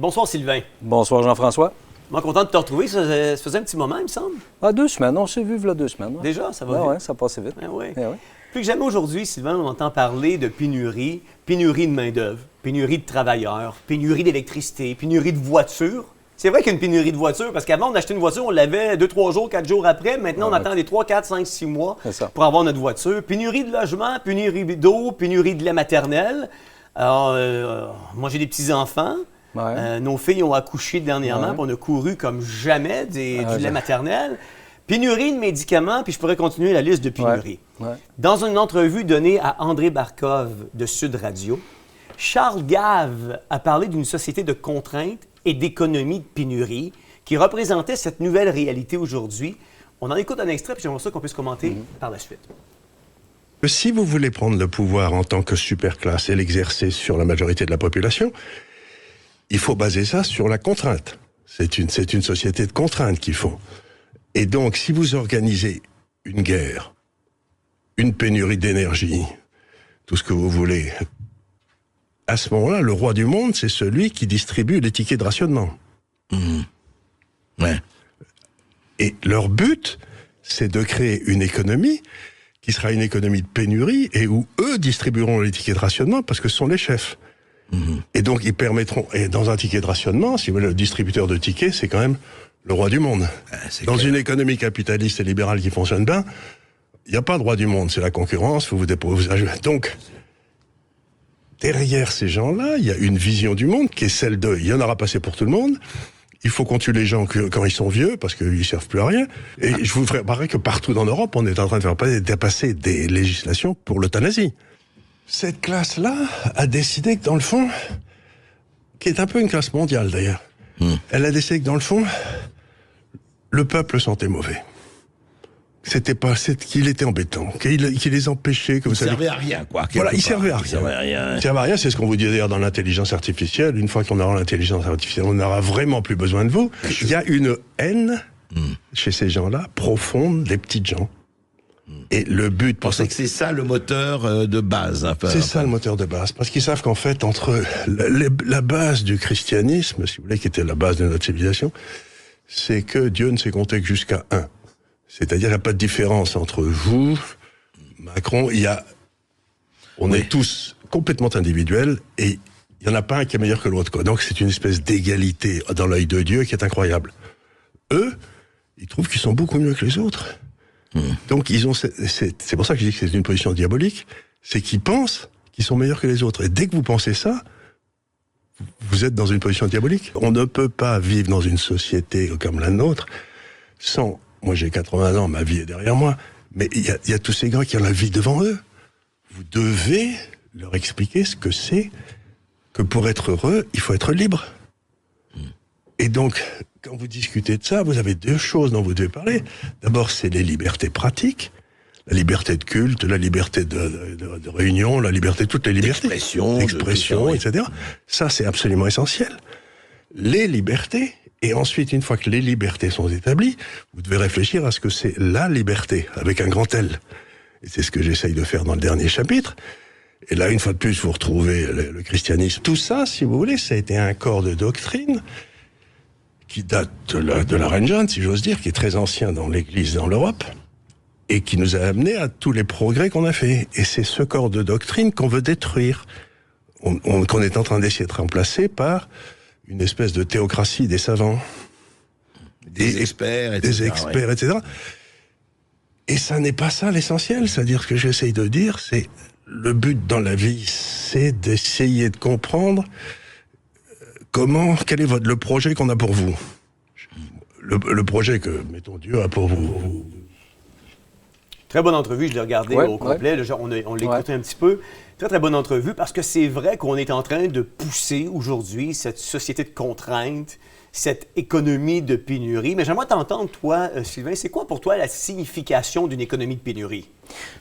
Bonsoir Sylvain. Bonsoir Jean-François. Moi, content de te retrouver. Ça faisait un petit moment, il me semble. Ah, 2 semaines. On s'est vu il y a 2 semaines. Ouais. Déjà, ça va vite. Oui, ça passe vite. Ben oui. Eh oui. Plus que jamais aujourd'hui, Sylvain, on entend parler de pénurie, pénurie de main-d'œuvre, pénurie de travailleurs, pénurie d'électricité, pénurie de voitures. C'est vrai qu'il y a une pénurie de voitures, parce qu'avant, on achetait une voiture, on l'avait 2, 3 jours, 4 jours après. Maintenant, on attend des 3, 4, 5, 6 mois pour avoir notre voiture. Pénurie de logement, pénurie d'eau, pénurie de lait maternel. Alors, moi, j'ai des petits-enfants. Ouais. Nos filles ont accouché dernièrement, puis on a couru comme jamais du lait maternel. Pénurie de médicaments, puis je pourrais continuer la liste de pénuries. Ouais. Dans une entrevue donnée à André Barkov de Sud Radio, Charles Gave a parlé d'une société de contraintes et d'économie de pénurie qui représentait cette nouvelle réalité aujourd'hui. On en écoute un extrait, puis j'aimerais ça qu'on puisse commenter par la suite. Si vous voulez prendre le pouvoir en tant que superclasse et l'exercer sur la majorité de la population, il faut baser ça sur la contrainte. C'est une société de contraintes qu'il faut. Et donc, si vous organisez une guerre, une pénurie d'énergie, tout ce que vous voulez, à ce moment-là, le roi du monde, c'est celui qui distribue les tickets de rationnement. Mmh. Ouais. Et leur but, c'est de créer une économie qui sera une économie de pénurie et où eux distribueront les tickets de rationnement parce que ce sont les chefs. Mmh. Et donc, ils permettront... Et dans un ticket de rationnement, si vous voulez, le distributeur de tickets, c'est quand même le roi du monde. Dans une économie capitaliste et libérale qui fonctionne bien, il n'y a pas de roi du monde, c'est la concurrence, vous déposez... Donc, derrière ces gens-là, il y a une vision du monde qui est celle de... Il y en aura passé pour tout le monde. Il faut qu'on tue les gens quand ils sont vieux, parce qu'ils ne servent plus à rien. Et je vous ferai paraître que partout en Europe, on est en train de faire passer des législations pour l'euthanasie. Cette classe-là a décidé que, dans le fond, qui est un peu une classe mondiale d'ailleurs, elle a décidé que, dans le fond, le peuple sentait mauvais. Qu'il était embêtant, qu'il les empêchait, que vous savez. Il servait à rien, quoi. Voilà, il servait à rien. Il servait à rien. Il servait à rien, c'est ce qu'on vous dit d'ailleurs dans l'intelligence artificielle. Une fois qu'on aura l'intelligence artificielle, on n'aura vraiment plus besoin de vous. Il y a une haine chez ces gens-là, profonde, des petites gens. Et le but... Vous pensez que c'est ça le moteur de base? C'est ça le moteur de base. Parce qu'ils savent qu'en fait, entre la base du christianisme, si vous voulez, qui était la base de notre civilisation, c'est que Dieu ne sait compter que jusqu'à 1. C'est-à-dire qu'il n'y a pas de différence entre vous, Macron, on est tous complètement individuels et il n'y en a pas un qui est meilleur que l'autre, quoi. Donc c'est une espèce d'égalité dans l'œil de Dieu qui est incroyable. Eux, ils trouvent qu'ils sont beaucoup mieux que les autres. Donc c'est pour ça que je dis que c'est une position diabolique, c'est qu'ils pensent qu'ils sont meilleurs que les autres. Et dès que vous pensez ça, vous êtes dans une position diabolique. On ne peut pas vivre dans une société comme la nôtre sans... Moi, j'ai 80 ans, ma vie est derrière moi. Mais il y a tous ces gars qui ont la vie devant eux. Vous devez leur expliquer ce que c'est que pour être heureux, il faut être libre. Et donc, quand vous discutez de ça, vous avez 2 choses dont vous devez parler. D'abord, c'est les libertés pratiques. La liberté de culte, la liberté de réunion, la liberté, toutes les libertés. D'expression, etc. Ça, c'est absolument essentiel. Les libertés... Et ensuite, une fois que les libertés sont établies, vous devez réfléchir à ce que c'est la liberté, avec un grand L. Et c'est ce que j'essaye de faire dans le dernier chapitre. Et là, une fois de plus, vous retrouvez le christianisme. Tout ça, si vous voulez, ça a été un corps de doctrine qui date de la Reine Jeanne, si j'ose dire, qui est très ancien dans l'Église, dans l'Europe, et qui nous a amené à tous les progrès qu'on a fait. Et c'est ce corps de doctrine qu'on veut détruire, qu'on est en train d'essayer de remplacer par... une espèce de théocratie des savants. Des experts, etc. Et ça n'est pas ça l'essentiel. C'est-à-dire, ce que j'essaye de dire, c'est le but dans la vie, c'est d'essayer de comprendre quel est le projet qu'on a pour vous. Le projet que, mettons, Dieu a pour vous. Très bonne entrevue, je l'ai regardée au complet. Là, on l'a écouté un petit peu. Très, très bonne entrevue parce que c'est vrai qu'on est en train de pousser aujourd'hui cette société de contraintes, cette économie de pénurie. Mais j'aimerais t'entendre, toi, Sylvain, c'est quoi pour toi la signification d'une économie de pénurie?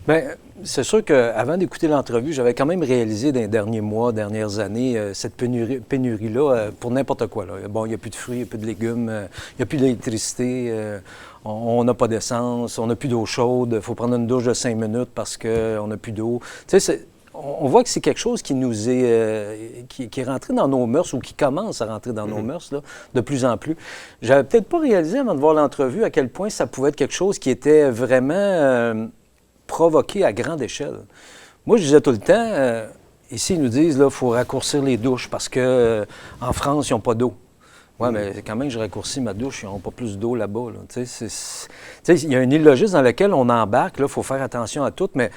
Bien, c'est sûr qu'avant d'écouter l'entrevue, j'avais quand même réalisé dans les derniers mois, dernières années, cette pénurie-là pour n'importe quoi. Là. Bon, il n'y a plus de fruits, il n'y a plus de légumes, il n'y a plus d'électricité, on n'a pas d'essence, on n'a plus d'eau chaude, il faut prendre une douche de 5 minutes parce qu'on n'a plus d'eau. Tu sais, on voit que c'est quelque chose qui nous est, qui est rentré dans nos mœurs ou qui commence à rentrer dans nos mœurs là, de plus en plus. J'avais peut-être pas réalisé avant de voir l'entrevue à quel point ça pouvait être quelque chose qui était vraiment provoqué à grande échelle. Moi, je disais tout le temps, ici, ils nous disent qu'il faut raccourcir les douches parce qu'en France, ils n'ont pas d'eau. Oui, mais quand même, je raccourcis ma douche, ils n'ont pas plus d'eau là-bas. Là. Il y a un illogisme dans lequel on embarque, il faut faire attention à tout, mais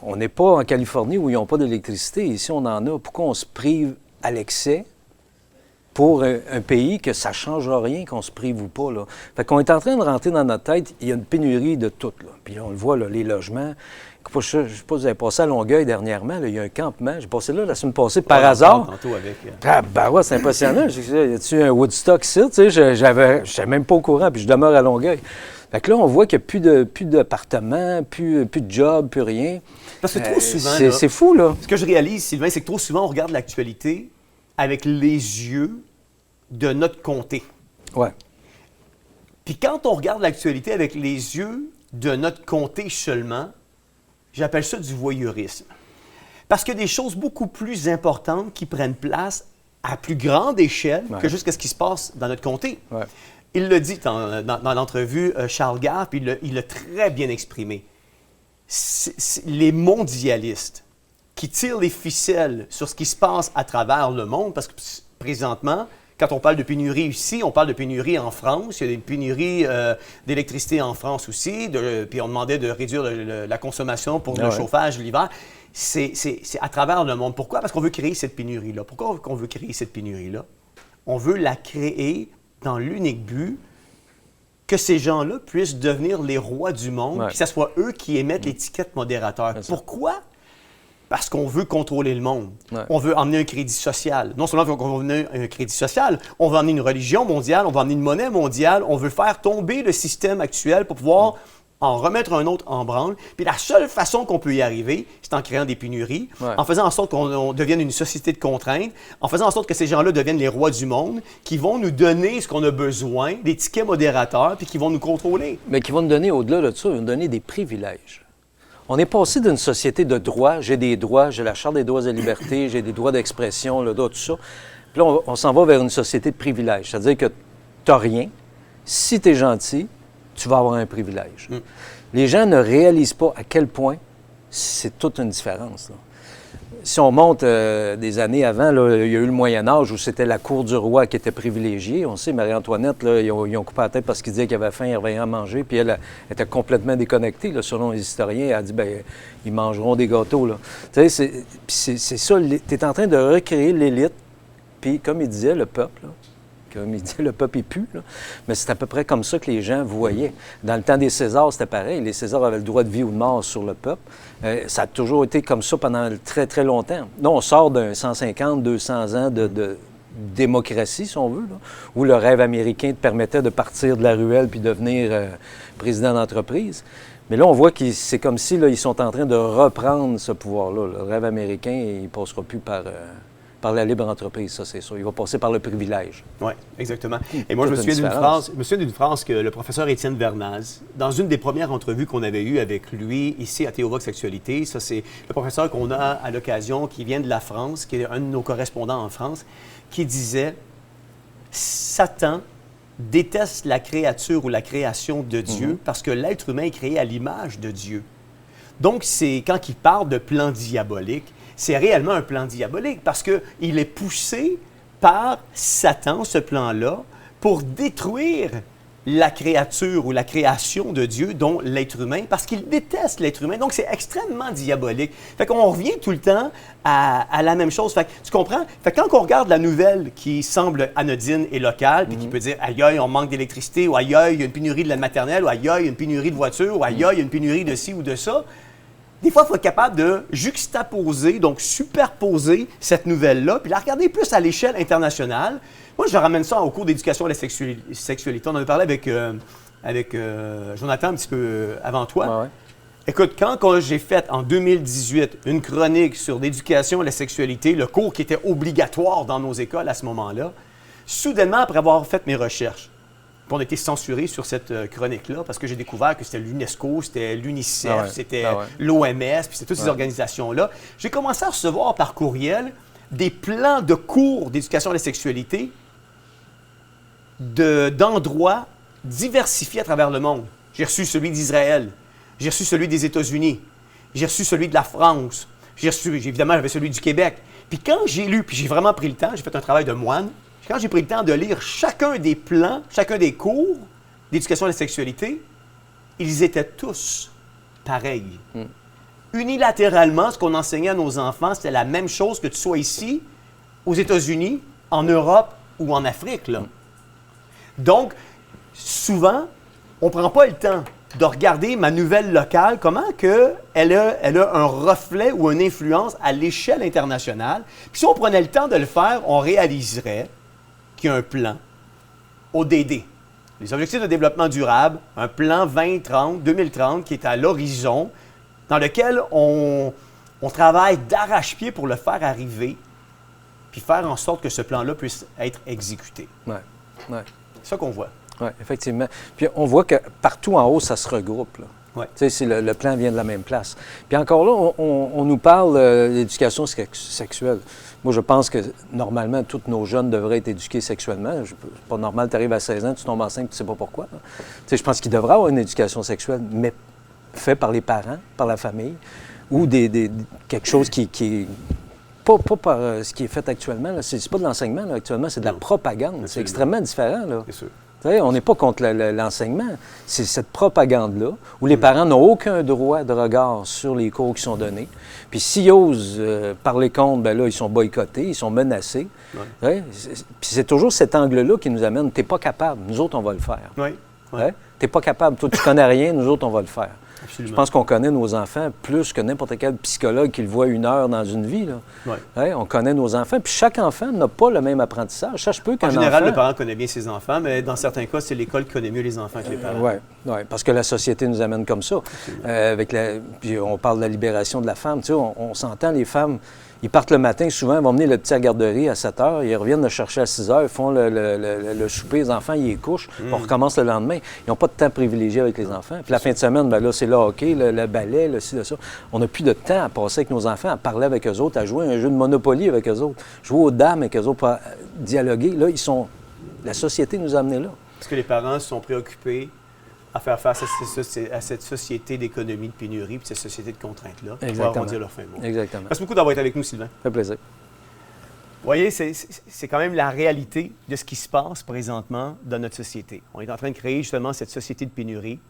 on n'est pas en Californie où ils n'ont pas d'électricité. Ici, on en a. Pourquoi on se prive à l'excès pour un pays que ça ne changera rien qu'on se prive ou pas? Là. Fait qu'on est en train de rentrer dans notre tête, il y a une pénurie de tout. Là. Puis on le voit, là, les logements. Je ne sais pas si vous avez passé à Longueuil dernièrement, là, il y a un campement. J'ai passé là la semaine passée par hasard. Tantôt avec, ouais, c'est impressionnant. J'ai dit, y a-tu un Woodstock ici? Je n'étais même pas au courant, puis je demeure à Longueuil. Fait que là, on voit qu'il n'y a plus d'appartements, plus de jobs, plus rien. Parce que trop souvent, c'est fou, là. Ce que je réalise, Sylvain, c'est que trop souvent, on regarde l'actualité avec les yeux de notre comté. Ouais. Puis quand on regarde l'actualité avec les yeux de notre comté seulement, j'appelle ça du voyeurisme. Parce qu'il y a des choses beaucoup plus importantes qui prennent place à plus grande échelle que juste ce qui se passe dans notre comté. Ouais. Il l'a dit dans l'entrevue, Charles Gard, puis il l'a très bien exprimé. Les mondialistes qui tirent les ficelles sur ce qui se passe à travers le monde, parce que présentement, quand on parle de pénurie ici, on parle de pénurie en France. Il y a une pénurie d'électricité en France aussi. Puis on demandait de réduire la consommation pour le chauffage l'hiver. C'est à travers le monde. Pourquoi? Parce qu'on veut créer cette pénurie-là. Pourquoi on veut créer cette pénurie-là? On veut la créer dans l'unique but que ces gens-là puissent devenir les rois du monde, puis que ce soit eux qui émettent l'étiquette modérateur. Pourquoi? Parce qu'on veut contrôler le monde. Ouais. On veut emmener un crédit social. Non seulement on veut emmener un crédit social, on veut emmener une religion mondiale, on veut emmener une monnaie mondiale, on veut faire tomber le système actuel pour pouvoir en remettre un autre en branle. Puis la seule façon qu'on peut y arriver, c'est en créant des pénuries, en faisant en sorte qu'on devienne une société de contraintes, en faisant en sorte que ces gens-là deviennent les rois du monde, qui vont nous donner ce qu'on a besoin, des tickets modérateurs, puis qui vont nous contrôler. Mais qui vont nous donner, au-delà de ça, ils vont nous donner des privilèges. On est passé d'une société de droits, j'ai des droits, j'ai la Charte des droits et libertés, j'ai des droits d'expression, le droit, tout ça. Puis là, on s'en va vers une société de privilèges. C'est-à-dire que tu n'as rien. Si tu es gentil, tu vas avoir un privilège. Les gens ne réalisent pas à quel point c'est toute une différence. Là. Si on monte des années avant, là, il y a eu le Moyen-Âge où c'était la cour du roi qui était privilégiée. On sait, Marie-Antoinette, là, ils ont coupé la tête parce qu'il disait qu'il avait faim, il revenait à manger, puis elle était complètement déconnectée. Là, selon les historiens, elle a dit, bien, ils mangeront des gâteaux. Là. Tu sais, c'est ça, tu es en train de recréer l'élite, puis comme il disait, le peuple, là, comme il dit, le peuple est pu, là. Mais c'est à peu près comme ça que les gens voyaient. Dans le temps des Césars, c'était pareil. Les Césars avaient le droit de vie ou de mort sur le peuple. Ça a toujours été comme ça pendant très, très longtemps. Là, on sort d'un 150, 200 ans de démocratie, si on veut, là, où le rêve américain te permettait de partir de la ruelle puis devenir président d'entreprise. Mais là, on voit que c'est comme si là, ils sont en train de reprendre ce pouvoir-là. Le rêve américain, il ne passera plus par la libre entreprise, ça, c'est sûr. Il va passer par le privilège. Oui, exactement. Et moi, je me souviens d'une phrase que le professeur Étienne Vernaz, dans une des premières entrevues qu'on avait eues avec lui ici à Théovox Actualité, ça, c'est le professeur qu'on a à l'occasion, qui vient de la France, qui est un de nos correspondants en France, qui disait « Satan déteste la créature ou la création de Dieu parce que l'être humain est créé à l'image de Dieu. » Donc, c'est quand il parle de plan diabolique, c'est réellement un plan diabolique parce qu'il est poussé par Satan, ce plan-là, pour détruire la créature ou la création de Dieu, dont l'être humain, parce qu'il déteste l'être humain. Donc, c'est extrêmement diabolique. Fait qu'on revient tout le temps à la même chose. Fait que, tu comprends? Fait que quand on regarde la nouvelle qui semble anodine et locale, puis qui peut dire « Aïe, aïe, on manque d'électricité » ou « Aïe, aïe, il y a une pénurie de la maternelle » ou « Aïe, aïe, il y a une pénurie de voitures » ou « Aïe, aïe, il y a une pénurie de ci ou de ça », des fois, il faut être capable de juxtaposer, donc superposer cette nouvelle-là, puis la regarder plus à l'échelle internationale. Moi, je ramène ça au cours d'éducation à la sexualité. On en a parlé avec Jonathan un petit peu avant toi. Ah ouais. Écoute, quand j'ai fait en 2018 une chronique sur l'éducation à la sexualité, le cours qui était obligatoire dans nos écoles à ce moment-là, soudainement, après avoir fait mes recherches, Puis on a été censuré sur cette chronique-là parce que j'ai découvert que c'était l'UNESCO, c'était l'UNICEF, c'était l'OMS, puis c'était toutes ces organisations-là. J'ai commencé à recevoir par courriel des plans de cours d'éducation à la sexualité d'endroits diversifiés à travers le monde. J'ai reçu celui d'Israël, j'ai reçu celui des États-Unis, j'ai reçu celui de la France, évidemment, j'avais celui du Québec. Puis quand j'ai lu, puis j'ai vraiment pris le temps, j'ai fait un travail de moine, quand j'ai pris le temps de lire chacun des plans, chacun des cours d'éducation à la sexualité, ils étaient tous pareils. Unilatéralement, ce qu'on enseignait à nos enfants, c'était la même chose que tu sois ici, aux États-Unis, en Europe ou en Afrique, là. Donc, souvent, on ne prend pas le temps de regarder ma nouvelle locale, comment elle a un reflet ou une influence à l'échelle internationale. Puis si on prenait le temps de le faire, on réaliserait qu'il y a un plan ODD, les Objectifs de développement durable, un plan 2030 qui est à l'horizon, dans lequel on travaille d'arrache-pied pour le faire arriver, puis faire en sorte que ce plan-là puisse être exécuté. Ouais. C'est ça qu'on voit. Oui, effectivement. Puis on voit que partout en haut, ça se regroupe. Là. Ouais. Tu sais, le plan vient de la même place. Puis encore là, on nous parle d'éducation sexuelle. Moi, je pense que normalement, tous nos jeunes devraient être éduqués sexuellement. C'est pas normal, tu arrives à 16 ans, tu tombes enceinte, tu ne sais pas pourquoi. Tu sais, je pense qu'il devrait avoir une éducation sexuelle, mais faite par les parents, par la famille, ou quelque chose qui est... Pas par ce qui est fait actuellement. C'est pas de l'enseignement, là, actuellement, c'est de la propagande. C'est extrêmement différent. Là. C'est sûr. On n'est pas contre l'enseignement. C'est cette propagande-là où les parents n'ont aucun droit de regard sur les cours qui sont donnés. Puis s'ils osent parler contre, bien là, ils sont boycottés, ils sont menacés. Ouais. Puis c'est toujours cet angle-là qui nous amène. T'es pas capable, nous autres, on va le faire. Oui. T'es pas capable, toi, tu connais rien, nous autres, on va le faire. Absolument. Je pense qu'on connaît nos enfants plus que n'importe quel psychologue qui le voit 1 heure dans une vie. Là. On connaît nos enfants. Puis chaque enfant n'a pas le même apprentissage. Ça, je peux qu'un En général, enfant... le parent connaît bien ses enfants, mais dans certains cas, c'est l'école qui connaît mieux les enfants que les parents. Oui, parce que la société nous amène comme ça. Puis on parle de la libération de la femme. Tu sais, on s'entend, les femmes, ils partent le matin, souvent, ils vont mener le petit à la garderie à 7 heures, ils reviennent le chercher à 6 heures, ils font le souper, les enfants, ils les couchent, puis on recommence le lendemain. Ils n'ont pas de temps privilégié avec les enfants. Puis la fin de semaine, bien là, c'est le hockey, le ballet, le ci, le ça. On n'a plus de temps à passer avec nos enfants, à parler avec eux autres, à jouer un jeu de Monopoly avec eux autres, jouer aux dames avec eux autres, pour dialoguer. Là, la société nous a amenés là. Est-ce que les parents sont préoccupés à faire face à cette société d'économie de pénurie puis cette société de contraintes-là? Exactement. Pour arrondir leur fin de mois. Exactement. Merci beaucoup d'avoir été avec nous, Sylvain. Ça fait plaisir. Vous voyez, c'est quand même la réalité de ce qui se passe présentement dans notre société. On est en train de créer justement cette société de pénurie,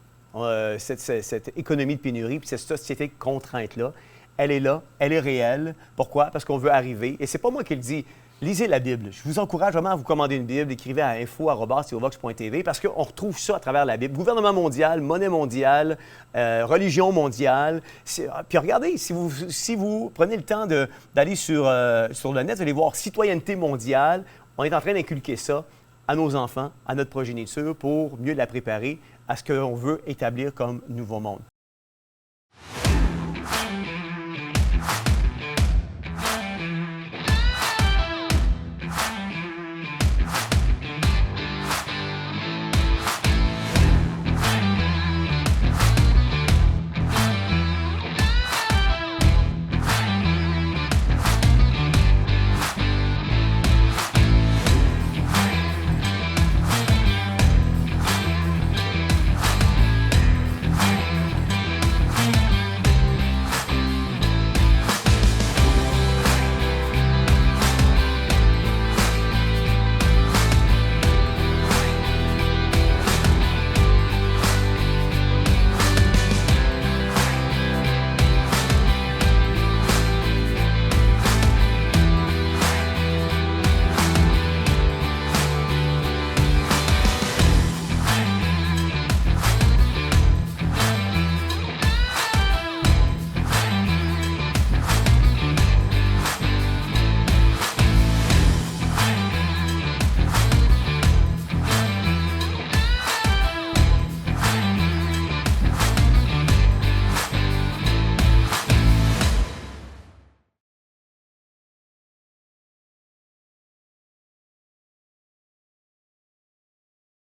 cette économie de pénurie, puis cette société de contraintes-là. Elle est là, elle est réelle. Pourquoi? Parce qu'on veut arriver, et c'est pas moi qui le dis, lisez la Bible. Je vous encourage vraiment à vous commander une Bible. Écrivez à info@theovox.tv parce qu'on retrouve ça à travers la Bible. Gouvernement mondial, monnaie mondiale, religion mondiale. Puis regardez, si vous prenez le temps d'aller sur le net, vous allez voir citoyenneté mondiale. On est en train d'inculquer ça à nos enfants, à notre progéniture pour mieux la préparer à ce qu'on veut établir comme nouveau monde.